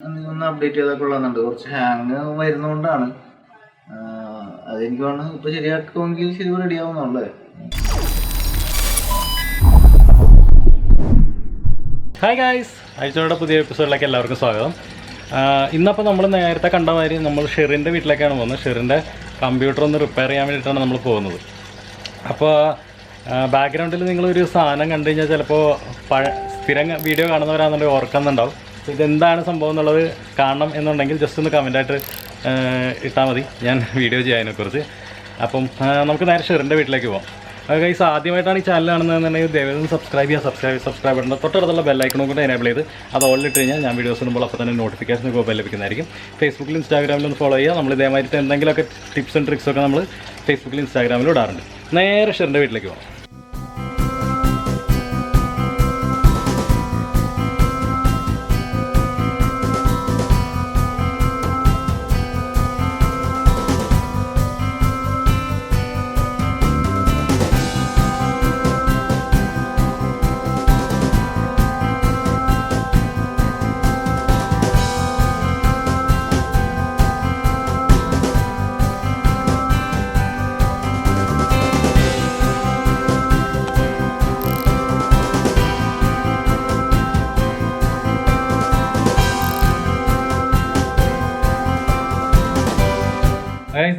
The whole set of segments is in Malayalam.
ഒന്ന് അപ്ഡേറ്റ് ചെയ്തൊക്കെ ഉള്ളതുണ്ട്. കുറച്ച് ഹാങ് വരുന്നതുകൊണ്ടാണ്. അതെനിക്ക് വേണം ഇപ്പോൾ ശരിയാക്കുമെങ്കിൽ ശരി റെഡി ആവുന്നുള്ളേ. ഹായ് ഗായ്സ്, ആഴ്ചയുടെ പുതിയ എപ്പിസോഡിലേക്ക് എല്ലാവർക്കും സ്വാഗതം. ഇന്നപ്പോൾ നമ്മൾ നേരത്തെ കണ്ട മാതിരി നമ്മൾ ഷെറിൻ്റെ വീട്ടിലേക്കാണ് പോകുന്നത്. ഷെറിൻ്റെ കമ്പ്യൂട്ടർ ഒന്ന് റിപ്പയർ ചെയ്യാൻ വേണ്ടിയിട്ടാണ് നമ്മൾ പോകുന്നത്. അപ്പോൾ ബാക്ക്ഗ്രൗണ്ടിൽ നിങ്ങളൊരു സാധനം കണ്ടു കഴിഞ്ഞാൽ ചിലപ്പോൾ സ്ഥിരം വീഡിയോ കാണുന്നവരാണെന്നുണ്ടെങ്കിൽ ഓർക്കുന്നുണ്ടാവും. ഇതെന്താണ് സംഭവം എന്നുള്ളത് കാണണം എന്നുണ്ടെങ്കിൽ ജസ്റ്റ് ഒന്ന് കമൻറ്റായിട്ട് ഇട്ടാൽ മതി, ഞാൻ വീഡിയോ ചെയ്യാതിനെക്കുറിച്ച്. അപ്പം നമുക്ക് നേരെ ഷെറിൻ്റെ വീട്ടിലേക്ക് പോകാം. ഗൈസ്, ആദ്യമായിട്ടാണ് ഈ ചാനൽ കാണുന്നതെന്നുണ്ടെങ്കിൽ ദയവായി സബ്സ്ക്രൈബ് ബട്ടൺ തൊട്ടടുത്തുള്ള ബെല്ലൈക്കണും കൂടെ എനേബിൾ ചെയ്ത് അത് ഓൾ ഇട്ട് കഴിഞ്ഞാൽ ഞാൻ വീഡിയോസ് ഇടുമ്പോൾ അപ്പോൾ തന്നെ നോട്ടിഫിക്കേഷൻ ലഭിക്കുന്നതായിരിക്കും. ഫേസ്ബുക്കിലും ഇൻസ്റ്റാഗ്രാമിലും ഒന്ന് ഫോളോ ചെയ്യുക. നമ്മൾ ഇതേമാതിരി എന്തെങ്കിലുമൊക്കെ ടിപ്സ് ആൻഡ് ട്രിക്സൊക്കെ നമ്മൾ ഫേസ്ബുക്കിലും ഇൻസ്റ്റാഗ്രാമിലും ഇടാറുണ്ട്. നേരെ ഷെറിൻ്റെ വീട്ടിലേക്ക് പോകാം.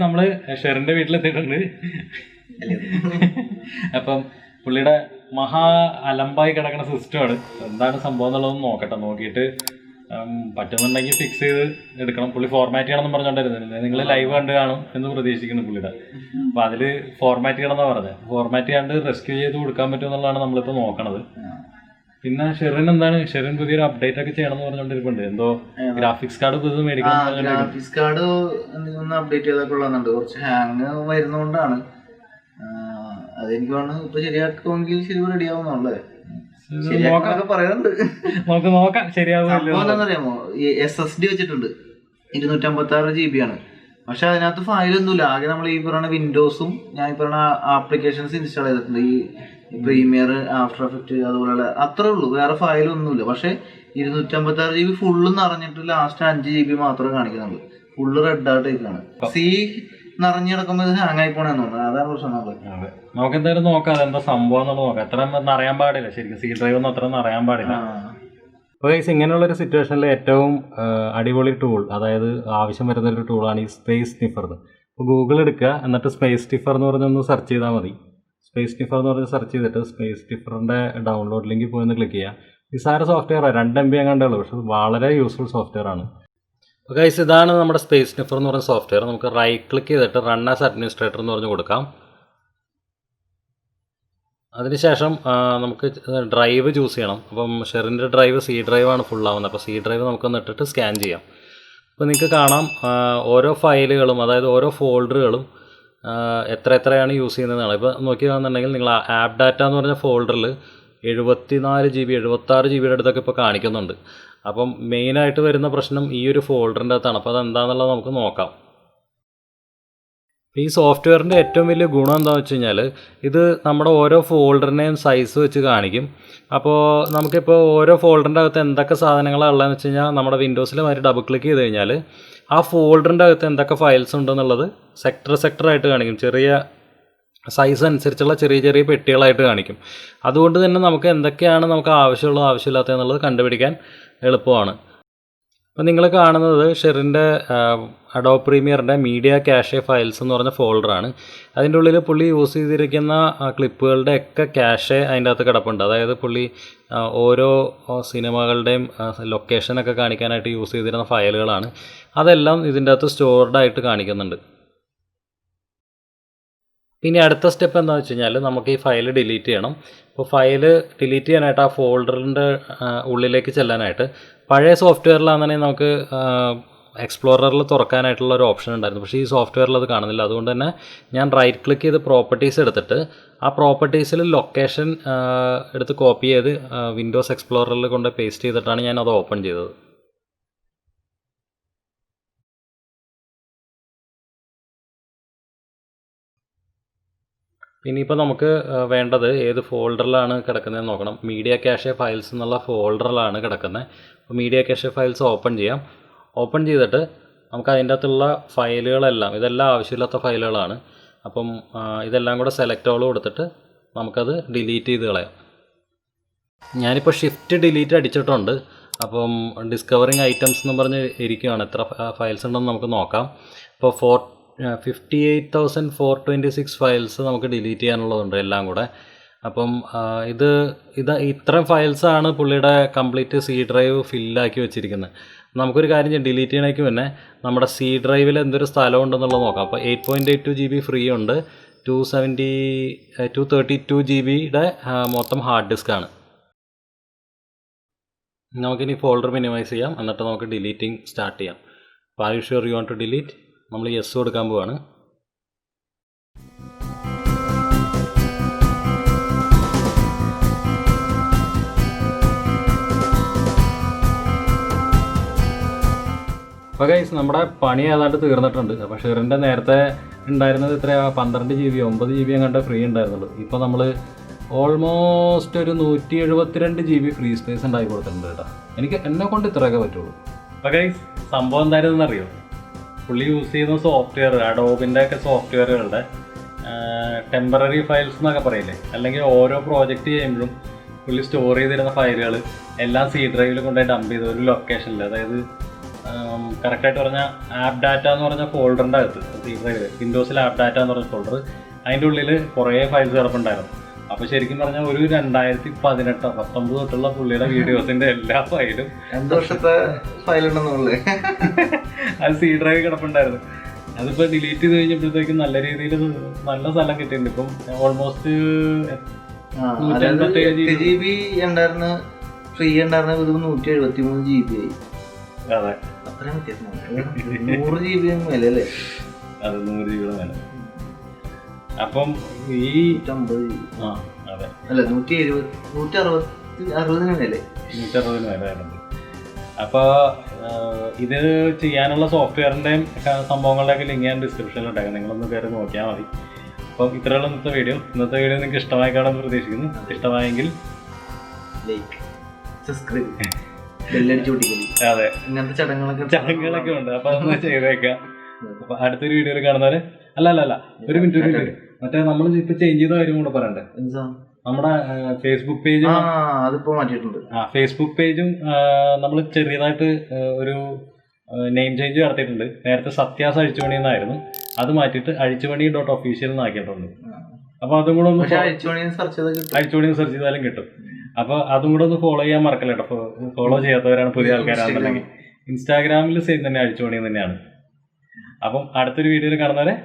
നമ്മൾ ഷെറിൻ്റെ വീട്ടിലെത്തിയിട്ടുണ്ട്. അപ്പം പുള്ളിയുടെ മഹാ അലമ്പായി കിടക്കുന്ന സിസ്റ്റമാണ്. എന്താണ് സംഭവം എന്നുള്ളതൊന്ന് നോക്കട്ടെ. നോക്കിയിട്ട് പറ്റുന്നുണ്ടെങ്കിൽ ഫിക്സ് ചെയ്ത് എടുക്കണം. പുള്ളി ഫോർമാറ്റ് ചെയ്യണമെന്ന് പറഞ്ഞുകൊണ്ടിരുന്നത്. നിങ്ങൾ ലൈവ് കണ്ട് കാണും എന്ന് പ്രതീക്ഷിക്കുന്നു പുള്ളിയുടെ. അപ്പോൾ അതിൽ ഫോർമാറ്റ് ചെയ്യണമെന്നാണ് പറഞ്ഞത്. ഫോർമാറ്റ് ചെയ്യാണ്ട് റെസ്ക്യൂ ചെയ്ത് കൊടുക്കാൻ പറ്റുമെന്നുള്ളതാണ് നമ്മളിപ്പോൾ നോക്കണത്. പിന്നെ ഷെറിൻ പുതിയൊരു അപ്ഡേറ്റ് ഒക്കെ ചെയ്യണമെന്ന് പറഞ്ഞുകൊണ്ടിരിക്കുന്നുണ്ട്. എന്തോ ഗ്രാഫിക്സ് കാർഡ് പുതിയത് മേടിക്കണം. ഗ്രാഫിക്സ് കാർഡ് ഒന്ന് അപ്ഡേറ്റ് ചെയ്തൊക്കെ ഉള്ളതുണ്ട്. കുറച്ച് ഹാങ് വരുന്നതുകൊണ്ടാണ്. അതെനിക്ക് വേണം ഇപ്പോൾ ശരിയാക്കുമെങ്കിൽ ശരി റെഡി ആവുന്നുള്ളേ. പറയുന്നുണ്ട്, നമുക്ക് നോക്കാം ശരിയാവുമല്ലോ. എന്താണെന്നറിയാമോ, SSD വെച്ചിട്ടുണ്ട്. 256 GB ആണ്. പക്ഷെ അതിനകത്ത് ഫയലൊന്നുമില്ല. ആകെ നമ്മൾ ഈ പറയുന്ന വിൻഡോസും ഞാൻ ഈ പറയുന്ന ആപ്ലിക്കേഷൻസ് ഇൻസ്റ്റാൾ ചെയ്തിട്ടുണ്ട്. ഈ പ്രീമിയർ, ആഫ്റ്റർ എഫക്റ്റ്, അതുപോലെ അത്രേ ഉള്ളൂ. വേറെ ഫയലൊന്നുമില്ല. പക്ഷെ 256 GB ഫുള്ള് നിറഞ്ഞിട്ട് ലാസ്റ്റ് 5 GB മാത്രമേ കാണിക്കുന്നുള്ളൂ. ഫുള്ള് റെഡ് ആയിട്ട് ഇരിക്കുകയാണ്. സി നിറഞ്ഞു കിടക്കുമ്പോൾ ഇത് ഹാങ് ആയി പോണെന്ന് തോന്നുന്നു. അതാണ് പ്രശ്നം. നമുക്ക് എന്തായാലും നോക്കാം അതെന്താ സംഭവം എന്നുള്ളത് നോക്കാം. എത്ര അറിയാൻ പാടില്ല ശരിക്കും. സി ഡ്രൈവ് ഒന്നും അത്ര അറിയാൻ പാടില്ല. അപ്പോൾ ഇങ്ങനെയുള്ളൊരു സിറ്റുവേഷനിൽ ഏറ്റവും അടിപൊളി ടൂൾ, അതായത് ആവശ്യം വരുന്നൊരു ടൂളാണ് ഈ സ്പേസ് സ്നിഫർ. അപ്പോൾ ഗൂഗിൾ എടുക്കുക, എന്നിട്ട് സ്പേസ് സ്നിഫർ എന്ന് പറഞ്ഞൊന്ന് സെർച്ച് ചെയ്താൽ മതി. സ്പേസ് സ്നിഫർ എന്ന് പറഞ്ഞ് സെർച്ച് ചെയ്തിട്ട് സ്പേസ് സ്നിഫറിൻ്റെ ഡൗൺലോഡ് ലിങ്കിൽ പോയി ഒന്ന് ക്ലിക്ക് ചെയ്യുക. നിസ്സാര സോഫ്റ്റ്വെയർ 2 MB എങ്ങാണ്ടേ ഉള്ളൂ, പക്ഷെ വളരെ യൂസ്ഫുൾ സോഫ്റ്റ്വെയർ ആണ്. അപ്പോൾ ഗൈസ്, ഇതാണ് നമ്മുടെ സ്പേസ് സ്നിഫർ എന്ന് പറയുന്ന സോഫ്റ്റ്വെയർ. നമുക്ക് റൈറ്റ് ക്ലിക്ക് ചെയ്തിട്ട് റൺ ആസ് അഡ്മിനിസ്ട്രേറ്റർ എന്ന് പറഞ്ഞ് കൊടുക്കാം. അതിനുശേഷം നമുക്ക് ഡ്രൈവ് ചൂസ് ചെയ്യണം. അപ്പം ഷെറിൻ്റെ ഡ്രൈവ് C ഡ്രൈവാണ് ഫുള്ളാവുന്നത്. അപ്പോൾ C ഡ്രൈവ് നമുക്കൊന്ന് ഇട്ടിട്ട് സ്കാൻ ചെയ്യാം. അപ്പോൾ നിങ്ങൾക്ക് കാണാം ഓരോ ഫയലുകളും, അതായത് ഓരോ ഫോൾഡറുകളും എത്രയാണ് യൂസ് ചെയ്യുന്നതാണ്. ഇപ്പോൾ നോക്കിയാണെന്നുണ്ടെങ്കിൽ നിങ്ങൾ ആപ്പ് ഡാറ്റ എന്ന് പറഞ്ഞ ഫോൾഡറിൽ 74 GB 76 GB അടുത്തൊക്കെ ഇപ്പോൾ കാണിക്കുന്നുണ്ട്. അപ്പം മെയിനായിട്ട് വരുന്ന പ്രശ്നം ഈ ഒരു ഫോൾഡറിൻ്റെ അകത്താണ്. അപ്പോൾ അതെന്താണെന്നുള്ളത് നമുക്ക് നോക്കാം. ഈ സോഫ്റ്റ്വെയറിൻ്റെ ഏറ്റവും വലിയ ഗുണം എന്താണെന്ന് വെച്ച് കഴിഞ്ഞാൽ ഇത് നമ്മുടെ ഓരോ ഫോൾഡറിനെയും സൈസ് വെച്ച് കാണിക്കും. അപ്പോൾ നമുക്കിപ്പോൾ ഓരോ ഫോൾഡറിൻ്റെ അകത്ത് എന്തൊക്കെ സാധനങ്ങളാണ് ഉള്ളതെന്ന് വെച്ച് കഴിഞ്ഞാൽ നമ്മുടെ വിൻഡോസിൽ മാറി ഡബിൾ ക്ലിക്ക് ചെയ്ത് കഴിഞ്ഞാൽ ആ ഫോൾഡറിൻ്റെ അകത്ത് എന്തൊക്കെ ഫയൽസ് ഉണ്ടെന്നുള്ളത് സെക്ടറായിട്ട് കാണിക്കും. ചെറിയ സൈസ് അനുസരിച്ചുള്ള ചെറിയ പെട്ടികളായിട്ട് കാണിക്കും. അതുകൊണ്ട് തന്നെ നമുക്ക് എന്തൊക്കെയാണ് നമുക്ക് ആവശ്യമുള്ളത് ആവശ്യമില്ലാത്തത് എന്നുള്ളത് കണ്ടുപിടിക്കാൻ എളുപ്പമാണ്. അപ്പോൾ നിങ്ങൾ കാണുന്നത് ഷെറിൻ്റെ അഡോബ് പ്രീമിയറിൻ്റെ മീഡിയ ക്യാഷെ ഫയൽസ് എന്ന് പറഞ്ഞ ഫോൾഡറാണ്. അതിൻ്റെ ഉള്ളിൽ പുള്ളി യൂസ് ചെയ്തിരിക്കുന്ന ക്ലിപ്പുകളുടെ ഒക്കെ ക്യാഷെ അതിൻ്റെ അകത്ത് കിടപ്പുണ്ട്. അതായത് പുള്ളി ഓരോ സിനിമകളുടെയും ലൊക്കേഷനൊക്കെ കാണിക്കാനായിട്ട് യൂസ് ചെയ്തിരുന്ന ഫയലുകളാണ്. അതെല്ലാം ഇതിൻ്റെ അകത്ത് സ്റ്റോർഡായിട്ട് കാണിക്കുന്നുണ്ട്. പിന്നെ അടുത്ത സ്റ്റെപ്പ് എന്താണെന്ന് വെച്ച് കഴിഞ്ഞാൽ നമുക്ക് ഈ ഫയൽ ഡിലീറ്റ് ചെയ്യണം. അപ്പോൾ ഫയൽ ഡിലീറ്റ് ചെയ്യാനായിട്ട് ആ ഫോൾഡറിൻ്റെ ഉള്ളിലേക്ക് ചെല്ലാനായിട്ട് പഴയ സോഫ്റ്റ്വെയറിലാണെന്നുണ്ടെങ്കിൽ നമുക്ക് എക്സ്പ്ലോററിൽ തുറക്കാനായിട്ടുള്ള ഒരു ഓപ്ഷൻ ഉണ്ടായിരുന്നു. പക്ഷേ ഈ സോഫ്റ്റ്വെയറിൽ അത് കാണുന്നില്ല. അതുകൊണ്ട് തന്നെ ഞാൻ റൈറ്റ് ക്ലിക്ക് ചെയ്ത് പ്രോപ്പർട്ടീസ് എടുത്തിട്ട് ആ പ്രോപ്പർട്ടീസിൽ ലൊക്കേഷൻ എടുത്ത് കോപ്പി ചെയ്ത് വിൻഡോസ് എക്സ്പ്ലോററിൽ കൊണ്ട് പേസ്റ്റ് ചെയ്തിട്ടാണ് ഞാൻ അത് ഓപ്പൺ ചെയ്തത്. ഇനിയിപ്പോൾ നമുക്ക് വേണ്ടത് ഏത് ഫോൾഡറിലാണ് കിടക്കുന്നതെന്ന് നോക്കണം. മീഡിയ ക്യാഷെ ഫയൽസ് എന്നുള്ള ഫോൾഡറിലാണ് കിടക്കുന്നത്. അപ്പോൾ മീഡിയ ക്യാഷെ ഫയൽസ് ഓപ്പൺ ചെയ്യാം. ഓപ്പൺ ചെയ്തിട്ട് നമുക്ക് അതിൻ്റെ അകത്തുള്ള ഫയലുകളെല്ലാം, ഇതെല്ലാം ആവശ്യമില്ലാത്ത ഫയലുകളാണ്. അപ്പം ഇതെല്ലാം കൂടെ സെലക്ട് ഓൾ കൊടുത്തിട്ട് നമുക്കത് ഡിലീറ്റ് ചെയ്ത് കളയാം. ഞാനിപ്പോൾ ഷിഫ്റ്റ് ഡിലീറ്റ് അടിച്ചിട്ടുണ്ട്. അപ്പം ഡിസ്കവറിങ് ഐറ്റംസ് എന്ന് പറഞ്ഞ് ഇരിക്കുകയാണ്. എത്ര ഫയൽസ് ഉണ്ടെന്ന് നമുക്ക് നോക്കാം. ഇപ്പോൾ 58,426 ഫയൽസ് നമുക്ക് ഡിലീറ്റ് ചെയ്യാനുള്ളതുണ്ട് എല്ലാം കൂടെ. അപ്പം ഇത്രയും ഫയൽസാണ് പുള്ളിയുടെ കംപ്ലീറ്റ് സി ഡ്രൈവ് ഫില്ലാക്കി വെച്ചിരിക്കുന്നത്. നമുക്കൊരു കാര്യം ചെയ്യാം, ഡിലീറ്റ് ചെയ്യണമെങ്കിൽ പിന്നെ നമ്മുടെ സി ഡ്രൈവിൽ എന്തൊരു സ്ഥലം ഉണ്ടെന്നുള്ളത് നോക്കാം. അപ്പോൾ 8.82 GB ഫ്രീ ഉണ്ട്, 232 GBയുടെ മൊത്തം ഹാർഡ് ഡിസ്ക്കാണ്. നമുക്കിനി ഫോൾഡർ മിനിമൈസ് ചെയ്യാം, എന്നിട്ട് നമുക്ക് ഡിലീറ്റിംഗ് സ്റ്റാർട്ട് ചെയ്യാം. അപ്പോൾ are you sure you want to delete? നമ്മൾ യെസ് കൊടുക്കാൻ പോവാണ്. അപ്പോൾ ഗൈസ് നമ്മുടെ പണി ഏതാണ്ട് തീർന്നിട്ടുണ്ട്. അപ്പോൾ ഷെറിൻ്റെ നേരത്തെ ഉണ്ടായിരുന്നത് എത്രയാ, 12 GB 9 GB അങ്ങോട്ട് ഫ്രീ ഉണ്ടായിരുന്നുള്ളൂ. ഇപ്പോൾ നമ്മൾ ഓൾമോസ്റ്റ് ഒരു 172 GB ഫ്രീ സ്പേസ് ഉണ്ടാക്കി കൊടുത്തിട്ടുണ്ട് കേട്ടോ. എന്നെ കൊണ്ട് ഇത്രയൊക്കെ പറ്റുള്ളൂ. അപ്പോൾ ഗൈസ് സംഭവം എന്തായിരുന്നെന്ന് അറിയോ? പുള്ളി യൂസ് ചെയ്യുന്ന സോഫ്റ്റ്വെയർ, അഡോബിൻ്റെ ഒക്കെ സോഫ്റ്റ്വെയറുകളുടെ ടെമ്പററി ഫയൽസ് എന്നൊക്കെ പറയില്ലേ, അല്ലെങ്കിൽ ഓരോ പ്രോജക്റ്റ് ചെയ്യുമ്പോഴും പുള്ളി സ്റ്റോർ ചെയ്തിരുന്ന ഫയലുകൾ എല്ലാം സി ഡ്രൈവിൽ കൊണ്ടുപോയി ഡംപ് ചെയ്ത് ഒരു ലൊക്കേഷനിൽ, അതായത് കറക്റ്റായിട്ട് പറഞ്ഞാൽ ആപ്പ് ഡാറ്റ എന്ന് പറഞ്ഞ ഫോൾഡറിൻ്റെ അകത്ത് സി ഡ്രൈവിൽ വിൻഡോസിൽ ആപ്പ് ഡാറ്റ എന്ന് പറഞ്ഞ ഫോൾഡർ, അതിൻ്റെ ഉള്ളിൽ കുറേ ഫയൽസ് കിടപ്പുണ്ടായിരുന്നു. അപ്പോൾ ശരിക്കും പറഞ്ഞാൽ ഒരു 2018-19 തൊട്ടുള്ള പുള്ളിയുടെ വീഡിയോസിൻ്റെ എല്ലാ ഫയലും 2 വർഷത്തെ ഫയലുണ്ടെന്നുള്ളത് അത് സി ഡ്രൈവ് കിടപ്പുണ്ടായിരുന്നു. അതിപ്പോൾ ഡിലീറ്റ് ചെയ്ത് കഴിഞ്ഞപ്പോഴത്തേക്കും നല്ല രീതിയിൽ നല്ല സ്ഥലം കിട്ടിയിട്ടുണ്ട്. ഇപ്പം ഓൾമോസ്റ്റ് 187 GB ഉണ്ടായിരുന്ന ഫ്രീ ഉണ്ടായിരുന്ന ഒരു 173 GB ആയി. അതെ, അത്രയും വ്യത്യാസം. 100 GB മേലെ അല്ലേ? അത് 100 GB മേലെ. അപ്പം ഈ 150 അതെ അല്ല 160 മേലെ. അപ്പോൾ ഇത് ചെയ്യാനുള്ള സോഫ്റ്റ്വെയറിൻ്റെയും സംഭവങ്ങളുടെയൊക്കെ ലിങ്ക് ഞാൻ ഡിസ്ക്രിപ്ഷനിൽ ഉണ്ടാകും, നിങ്ങളൊന്ന് കയറി നോക്കിയാൽ മതി. അപ്പം ഇത്രയുള്ള ഇന്നത്തെ വീഡിയോ നിങ്ങൾക്ക് ഇഷ്ടമായി കാണുമെന്ന് പ്രതീക്ഷിക്കുന്നു. ഇഷ്ടമായെങ്കിൽ ലൈക്ക്, സബ്സ്ക്രൈബ്, ബെല്ലടിച്ച് പൊട്ടിക്കല്, അതെ ഇങ്ങനത്തെ ചടങ്ങുകളൊക്കെ ഉണ്ട്. അപ്പോൾ അതൊന്ന് ചെയ്തേക്കാം. അപ്പോൾ അടുത്തൊരു വീഡിയോയിൽ കാണുന്നവരെ അല്ല ഒരു മിനിറ്റ് മറ്റേ നമ്മൾ ഇപ്പോൾ ചേഞ്ച് ചെയ്ത കാര്യം കൂടെ പറയണ്ടേ? നമ്മുടെ ഫേസ്ബുക്ക് പേജും അതിപ്പോ മാറ്റിയിട്ടുണ്ട്. ഫേസ്ബുക്ക് പേജും നമ്മൾ ചെറിയതായിട്ട് ഒരു നെയിം ചേഞ്ച് നടത്തിയിട്ടുണ്ട്. നേരത്തെ സത്യാസ് അഴിച്ചുപണി എന്നായിരുന്നു, അത് മാറ്റിയിട്ട് അഴിച്ചുപണി.official എന്നാക്കിയിട്ടുണ്ട്. അപ്പോൾ അതും കൂടെ ഒന്ന് അഴിച്ചുപണി സെർച്ച് ചെയ്താലും കിട്ടും. അപ്പോൾ അതും കൂടെ ഒന്ന് ഫോളോ ചെയ്യാൻ മറക്കല്ല കേട്ടോ. ഫോളോ ചെയ്യാത്തവരാണ്, പുതിയ ആൾക്കാരാണെന്നുണ്ടെങ്കിൽ ഇൻസ്റ്റാഗ്രാമിൽ സെയിം തന്നെ അഴിച്ചുപണി തന്നെയാണ്. അപ്പം അടുത്തൊരു വീഡിയോയിൽ കാണുന്നവരെ